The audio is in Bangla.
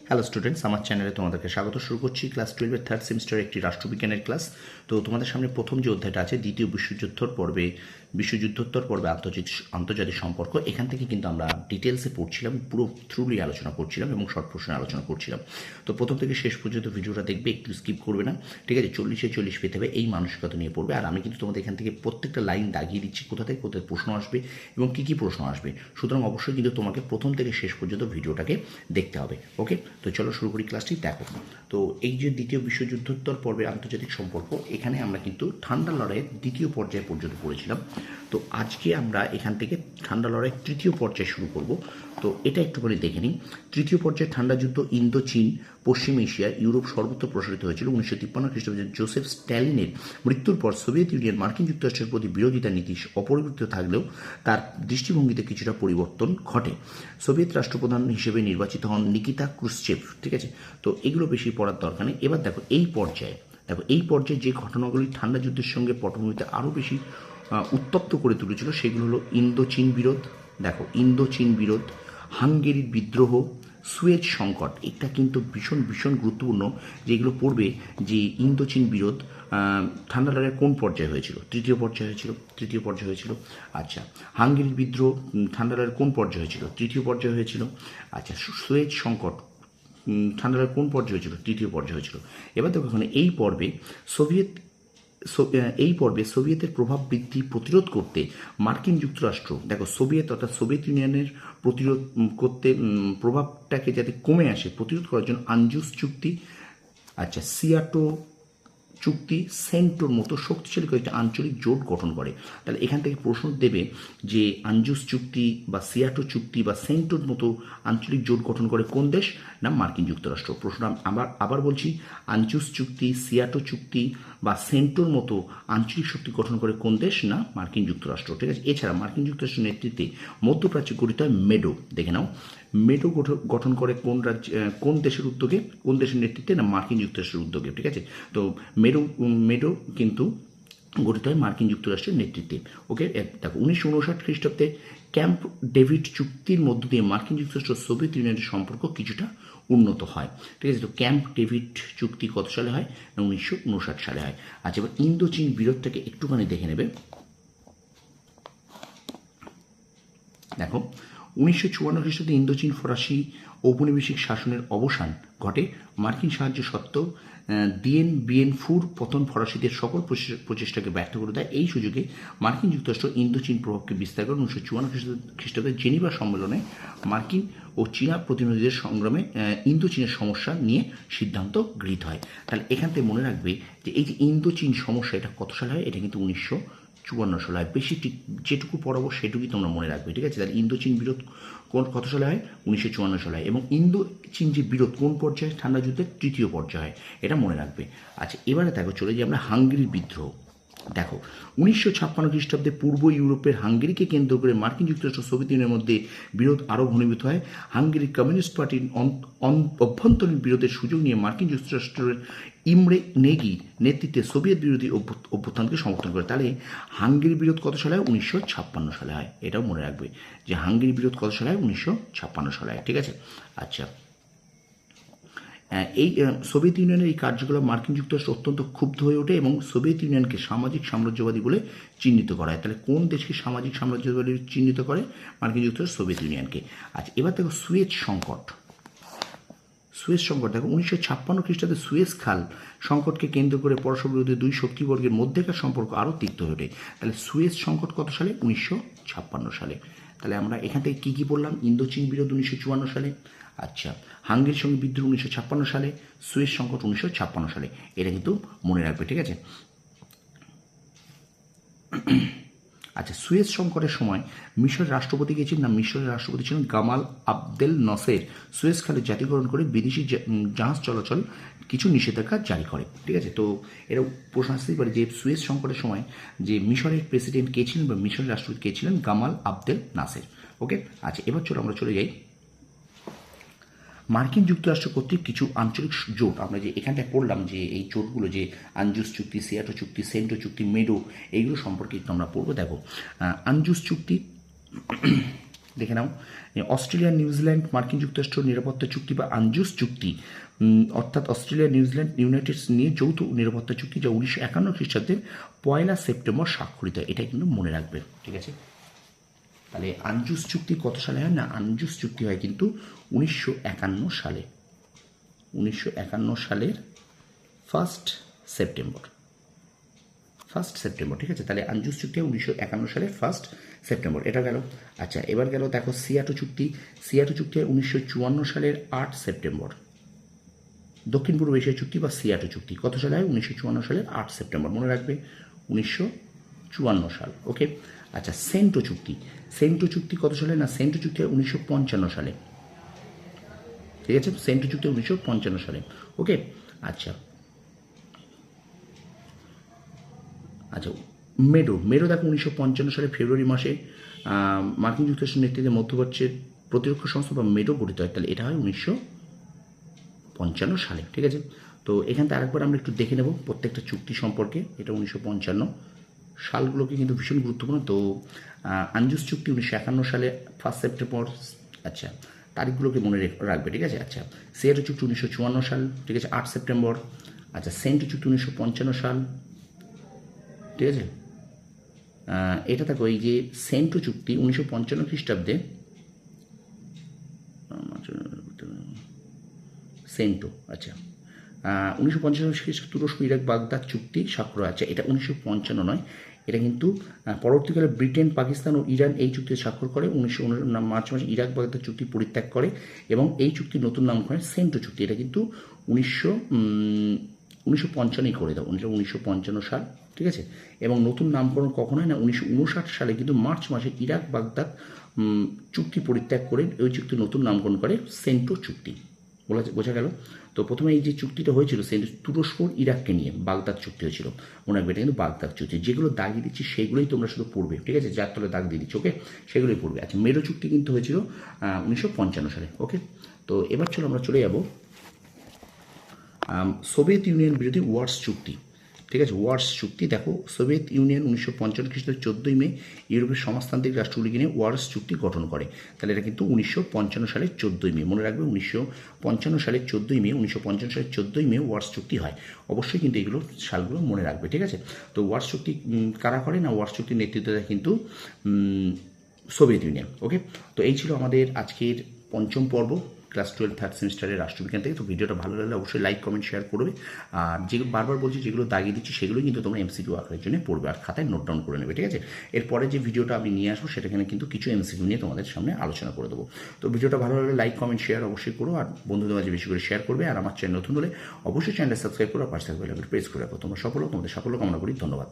হ্যালো স্টুডেন্টস, আমার চ্যানেলে তোমাদেরকে স্বাগত। শুরু করছি ক্লাস 12-এর থার্ড সেমিস্টারের একটি রাষ্ট্রবিজ্ঞানের ক্লাস। তো তোমাদের সামনে প্রথম যে অধ্যায়টা আছে দ্বিতীয় বিশ্বযুদ্ধোত্তর পর্বে আন্তর্জাতিক সম্পর্ক, এখান থেকে কিন্তু আমরা ডিটেলসে পড়ছিলাম, পুরো থ্রুলি আলোচনা করছিলাম এবং শর্ট প্রশ্নে আলোচনা করছিলাম। তো প্রথম থেকে শেষ পর্যন্ত ভিডিওটা দেখবে, একটু স্কিপ করবে না, ঠিক আছে? 40-40 পেতে হবে, এই মানসিকতা নিয়ে পড়বে। আর আমি কিন্তু তোমাদের এখান থেকে প্রত্যেকটা লাইন দাগিয়ে দিচ্ছি কোথা থেকে কোথায় প্রশ্ন আসবে এবং কী কী প্রশ্ন আসবে। সুতরাং অবশ্যই কিন্তু তোমাকে প্রথম থেকে শেষ পর্যন্ত ভিডিওটাকে দেখতে হবে। ওকে, তো চলো শুরু করি ক্লাসটি। দেখো, তো এই যে দ্বিতীয় বিশ্বযুদ্ধোত্তর পর্বে আন্তর্জাতিক সম্পর্ক, এখানে আমরা কিন্তু ঠান্ডা লড়াইয়ের দ্বিতীয় পর্যায় পর্যন্ত পড়েছিলাম। তো আজকে আমরা এখান থেকে ঠান্ডা লড়াইয়ের তৃতীয় পর্যায় শুরু করব। তো এটা একটু করে দেখে নিই। তৃতীয় পর্যায়ে ঠান্ডা যুদ্ধ ইন্দো চীন, পশ্চিম এশিয়া, ইউরোপ সর্বত্র প্রসারিত হয়েছিল। 1953 খ্রিস্টাব্দে জোসেফ স্ট্যালিনের মৃত্যুর পর সোভিয়েত ইউনিয়ন মার্কিন যুক্তরাষ্ট্রের প্রতি বিরোধিতা নীতি অপরিবর্তিত থাকলেও তার দৃষ্টিভঙ্গিতে কিছুটা পরিবর্তন ঘটে। সোভিয়েত রাষ্ট্রপ্রধান হিসেবে নির্বাচিত হন নিকিতা ক্রুশ্চেভ, ঠিক আছে? তো এগুলো বেশি পড়ার দরকার নেই। এবার দেখো এই পর্যায়ে যে ঘটনাগুলি ঠান্ডা যুদ্ধের সঙ্গে পটভূমিতে আরও বেশি উত্তপ্ত করে তুলেছিল সেগুলো হলো ইন্দো চীন বিরোধ। দেখো, ইন্দো চীন বিরোধ, হাঙ্গেরির বিদ্রোহ, সুয়েজ সংকট। এটা কিন্তু ভীষণ ভীষণ গুরুত্বপূর্ণ, যেগুলো পড়বে যে ইন্দো চীন বিরোধ ঠান্ডা লড়াইয়ের কোন পর্যায়ে হয়েছিল? তৃতীয় পর্যায়ে হয়েছিল। আচ্ছা, হাঙ্গেরির বিদ্রোহ ঠান্ডা লড়াইয়ের কোন পর্যায়ে হয়েছিল? তৃতীয় পর্যায়ে হয়েছিল। আচ্ছা, সুয়েজ সংকট ঠান্ডা লড়াইয়ের কোন পর্যায়ে হয়েছিল? তৃতীয় পর্যায়ে হয়েছিল। এবার দেখো, এখানে এই পর্বে সোভিয়েতের প্রভাব বৃদ্ধি প্রতিরোধ করতে মার্কিন যুক্তরাষ্ট্র, দেখো সোভিয়েত অর্থাৎ সোভিয়েত ইউনিয়নের প্রতিরোধ করতে, প্রভাবটাকে যাতে কমে আসে প্রতিরোধ করার জন্য আনজুস চুক্তি, আচ্ছা সিয়াটো চুক্তি, সেন্টোর মতো শক্তিশালী কয়েকটি আঞ্চলিক জোট গঠন করে। তাহলে এখান থেকে প্রশ্ন দেবে যে আনজুস চুক্তি বা সিয়াটো চুক্তি বা সেন্টোর মতো আঞ্চলিক জোট গঠন করে কোন দেশ? না, মার্কিন যুক্তরাষ্ট্র। প্রশ্ন আবার বলছি, আনজুস চুক্তি, সিয়াটো চুক্তি বা সেন্টোর মতো আঞ্চলিক শক্তি গঠন করে কোন দেশ? না, মার্কিন যুক্তরাষ্ট্র, ঠিক আছে? এছাড়া মার্কিন যুক্তরাষ্ট্রের নেতৃত্বে মধ্যপ্রাচ্যে গঠিত হয় মেডো। দেখে নাও, মেডো গঠন করে কোন দেশের উদ্যোগে, কোন দেশের নেতৃত্বে? না, মার্কিন যুক্তরাষ্ট্রের উদ্যোগে, ঠিক আছে? তো মেডো কিন্তু গঠিত হয় মার্কিন যুক্তরাষ্ট্রের নেতৃত্বে। ওকে, দেখো 1959 খ্রিস্টাব্দে ক্যাম্প ডেভিড চুক্তির মধ্য দিয়ে মার্কিন যুক্তরাষ্ট্র সোভিয়েত ইউনিয়নের সম্পর্ক কিছুটা উন্নত হয়, ঠিক আছে? তো ক্যাম্প ডেভিড চুক্তি কত সালে হয়? 1959 সালে হয়। আচ্ছা, এবার ইন্দো চীন বিরোধটাকে একটুখানি দেখে নেবে। দেখো, 1954 খ্রিস্টাব্দে ইন্দোচীন ফরাসি ঔপনিবেশিক শাসনের অবসান ঘটে। মার্কিন সাহায্য সত্ত্বেও দিয়েন বিয়েন ফুর পতন ফরাসিদের সকল প্রচেষ্টাকে ব্যর্থ করে দেয়। এই সুযোগে মার্কিন যুক্তরাষ্ট্র ইন্দোচীন প্রভাবকে বিস্তার করে 1954 খ্রিস্টাব্দে জেনিভা সম্মেলনে মার্কিন ও চীনা প্রতিনিধিদের সংগ্রামে ইন্দোচীনের সমস্যা নিয়ে সিদ্ধান্ত গৃহীত হয়। তাহলে এখান থেকে মনে রাখবে যে এই যে ইন্দোচীন সমস্যা, এটা কত সালে হয়? এটা কিন্তু 1954 সালে হয়। বেশি ঠিক যেটুকু পড়াবো সেটুকুই তোমরা মনে রাখবে, ঠিক আছে? তাহলে ইন্দো চীন বিরোধ কত সালে হয়? 1954 সালে হয়। এবং ইন্দো চীন যে বিরোধ কোন পর্যায়ে? ঠান্ডা যুদ্ধের তৃতীয় পর্যায়ে হয়, এটা মনে রাখবে। আচ্ছা, এবারে দেখো, চলে যাই আমরা হাঙ্গেরির বিদ্রোহ। দেখো, 1956 খ্রিস্টাব্দে পূর্ব ইউরোপের হাঙ্গেরিকে কেন্দ্র করে মার্কিন যুক্তরাষ্ট্র সোভিয়েত ইউনিয়নের মধ্যে বিরোধ আরও ঘনীভূত হয়। হাঙ্গেরির কমিউনিস্ট পার্টির অভ্যন্তরীণ বিরোধের সুযোগ নিয়ে মার্কিন যুক্তরাষ্ট্রের ইমরে নেগির নেতৃত্বে সোভিয়েত বিরোধী অভ্যুত্থানকে সমর্থন করে। তাহলে হাঙ্গেরির বিরোধ কত সালে হয়? 1956 সালে হয়। এটাও মনে রাখবে যে হাঙ্গেরির বিরোধ কত সালে হয়? 1956 সালে হয়, ঠিক আছে? আচ্ছা, এই সোভিয়েত ইউনিয়নের এই কার্যকলাপ মার্কিন যুক্তরাষ্ট্র অত্যন্ত ক্ষুব্ধ হয়ে ওঠে এবং সোভিয়েত ইউনিয়নকে সামাজিক সাম্রাজ্যবাদী বলে চিহ্নিত করা হয়। তাহলে কোন দেশকে সামাজিক সাম্রাজ্যবাদী চিহ্নিত করে? মার্কিন যুক্তরাষ্ট্র সোভিয়েত ইউনিয়নকে। আচ্ছা, এবার দেখো সুয়েজ সংকট। দেখো, 1956 খ্রিস্টাব্দে সুয়েজ খাল সংকটকে কেন্দ্র করে পরস্পর বিরোধী দুই শক্তিবর্গের মধ্যেকার সম্পর্ক আরও তিক্ত হয়ে ওঠে। তাহলে সুয়েজ সংকট কত সালে? 1956 সালে। তাহলে আমরা এখান থেকে কী কী বললাম? ইন্দোচীন বিরোধ 1954 সালে, আচ্ছা হাঙ্গেরির সঙ্গে বিদ্রোহ 1956 সালে, সুয়েজ সংকট 1956 সালে। এটা কিন্তু মনে রাখবে, ঠিক আছে? আচ্ছা, সুয়েজ সংকটের সময় মিশরের রাষ্ট্রপতি কে ছিলেন? না, মিশরের রাষ্ট্রপতি ছিলেন গামাল আবদেল নসের। সুয়েজ খালে জাতীয়করণ করে বিদেশি জাহাজ চলাচল কিছু নিষেধাজ্ঞা জারি করে, ঠিক আছে? তো এরা প্রশ্ন আসতেই পারে যে সুয়েজ সংকটের সময় যে মিশরের প্রেসিডেন্ট কে ছিলেন বা মিশরের রাষ্ট্রপতি কে ছিলেন? গামাল আবদেল নাসের। ওকে, আচ্ছা, এবার আমরা চলে যাই মার্কিন যুক্তরাষ্ট্র কর্তৃক কিছু আঞ্চলিক জোট। আমরা যে এখানটায় পড়লাম যে এই জোটগুলো, যে আনজুস চুক্তি, সিয়াটো চুক্তি, সেন্টো চুক্তি, মেডো, এইগুলো সম্পর্কে একটু আমরা পড়বো। দেখো, আনজুস চুক্তি দেখে নাও। অস্ট্রেলিয়া নিউজিল্যান্ড মার্কিন যুক্তরাষ্ট্র নিরাপত্তা চুক্তি বা আনজুস চুক্তি, অর্থাৎ অস্ট্রেলিয়া নিউজিল্যান্ড ইউনাইটেড নিয়ে যৌথ নিরাপত্তা চুক্তি, যা 1951 খ্রিস্টাব্দের 1 সেপ্টেম্বর স্বাক্ষরিত হয়। এটা কিন্তু মনে রাখবে, ঠিক আছে। তাহলে আনজুস চুক্তি কত সালে হয় না, আনজুস চুক্তি হয় কিন্তু 1951 সালে, 1951 সালের 1 সেপ্টেম্বর, ঠিক আছে। তাহলে আনজুস চুক্তি 1951 সালের 1 সেপ্টেম্বর, এটা গেল। আচ্ছা, এবার গেল দেখো সিয়াটো চুক্তি। সিয়াটো চুক্তি হয় 1954 সালের 8 সেপ্টেম্বর। দক্ষিণ পূর্ব এশিয়া চুক্তি বা সিয়াটো চুক্তি কত সালে হয়, 1954 সালের 8 সেপ্টেম্বর, মনে রাখবে 1954 সাল, ওকে। আচ্ছা, সেন্টো চুক্তি, সেন্টো চুক্তি কত সালে না, সেন্টো চুক্তি হয় 1955 সালে, ঠিক আছে। সেন্টো চুক্তি 1955 সালে, ওকে। আচ্ছা আচ্ছা, মেডো দেখো 1955 সালে ফেব্রুয়ারি মাসে মার্কিন যুক্তরাষ্ট্রের নেতৃত্বে মধ্যপ্রাচ্যের প্রতিরক্ষা সংস্থা বা মেডো গঠিত হয়। তাহলে এটা হয় 1955 সালে, ঠিক আছে। তো এখান থেকে আরেকবার আমরা একটু দেখে নেব প্রত্যেকটা চুক্তি সম্পর্কে। এটা 1955 সালগুলোকে কিন্তু ভীষণ গুরুত্বপূর্ণ। তো আনজুস চুক্তি 1951 সালে 1 সেপ্টেম্বর, আচ্ছা তারিখগুলোকে মনে রাখবে, ঠিক আছে। আচ্ছা, সিয়াটো চুক্তি 1954 সাল, ঠিক আছে, 8 সেপ্টেম্বর। আচ্ছা, সেন্টো চুক্তি 1955 সাল, ঠিক আছে। এটা দেখো, এই যে সেন্টো চুক্তি 1955 খ্রিস্টাব্দে, সেন্টো, আচ্ছা 1955 খ্রিস্টাব্দে তুরস্ক ইরাক বাগদাদ চুক্তি স্বাক্ষর হয়। আচ্ছা, এটা 1955 নয়, এটা কিন্তু পরবর্তীকালে ব্রিটেন, পাকিস্তান ও ইরান এই চুক্তিতে স্বাক্ষর করে। 19 মার্চ মাসে ইরাক বাগদাদ চুক্তি পরিত্যাগ করে এবং এই চুক্তির নতুন নামকরণ সেন্টো চুক্তি। এটা কিন্তু 1955 করে দাও, 1955 সাল, ঠিক আছে। এবং নতুন নামকরণ কখন হয় না, 1959 সালে কিন্তু মার্চ মাসে ইরাক বাগদাদ চুক্তি পরিত্যাগ করে ওই চুক্তির নতুন নামকরণ করে সেন্টো চুক্তি, বোঝা গেল। তো প্রথমে এই যে চুক্তিটা হয়েছিল সেন্টো তুরস্ক ইরাককে নিয়ে বাগদাদ চুক্তি হয়েছিল, মনে রাখবে এটা কিন্তু বাগদাদ চুক্তি। যেগুলো দাগিয়ে দিচ্ছি সেগুলোই তোমরা শুধু পড়বে, ঠিক আছে, যার তলে দাগ দিয়ে দিচ্ছি, ওকে, সেগুলোই পড়বে। আচ্ছা, মেডো চুক্তি কিন্তু হয়েছিল 1955 সালে, ওকে। তো এবার চলো আমরা চলে যাব সোভিয়েত ইউনিয়ন বিরোধী ওয়ার্স চুক্তি, ঠিক আছে। ওয়ার্স চুক্তি দেখো, সোভিয়েত ইউনিয়ন 1955 খ্রিস্টাব্দের 14 মে ইউরোপের সমাজতান্ত্রিক রাষ্ট্রগুলিকে নিয়ে ওয়ার্স চুক্তি গঠন করে। তাহলে এটা কিন্তু 1955 সালের 14 মে, মনে রাখবে 1955 সালের 14 মে, 1955 সালের 14 মে ওয়ার্স চুক্তি হয়। অবশ্যই কিন্তু এগুলো সালগুলো মনে রাখবে, ঠিক আছে। তো ওয়ার্স চুক্তি কারা করে না, ওয়ার্স চুক্তির নেতৃত্ব দেয় কিন্তু সোভিয়েত ইউনিয়ন, ওকে। তো এই ছিল আমাদের আজকের পঞ্চম পর্ব ক্লাস 12 থার্ড সেমিস্টারের রাষ্ট্রবিজ্ঞান থেকে। তো ভিডিওটা ভালো লাগলে অবশ্যই লাইক, কমেন্ট, শেয়ার করবে। আর যেগুলো বারবার বলছি, যেগুলো দাগিয়ে দিচ্ছি সেগুলোই কিন্তু তোমরা এমসিকিউ আকারের জন্য পড়বে আর খাতায় নোট ডাউন করে নেবে, ঠিক আছে। এরপরে যে ভিডিওটা আমি নিয়ে আসবো সেটাখানে কিন্তু কিছু এমসিকিউ নিয়ে তোমাদের সামনে আলোচনা করে দেবো। তো ভিডিওটা ভালো লাগলে লাইক, কমেন্ট, শেয়ার অবশ্যই করো আর বন্ধুদের মাঝে বেশি করে শেয়ার করবে। আর আমার চ্যানেল নতুন হলে অবশ্যই চ্যানেলটা সাবস্ক্রাইব করো আর পাশে থাকবে প্রেস করে রাখো। তোমরা সফল হোক, তোমাদের সাফল্য কামনা করি। ধন্যবাদ।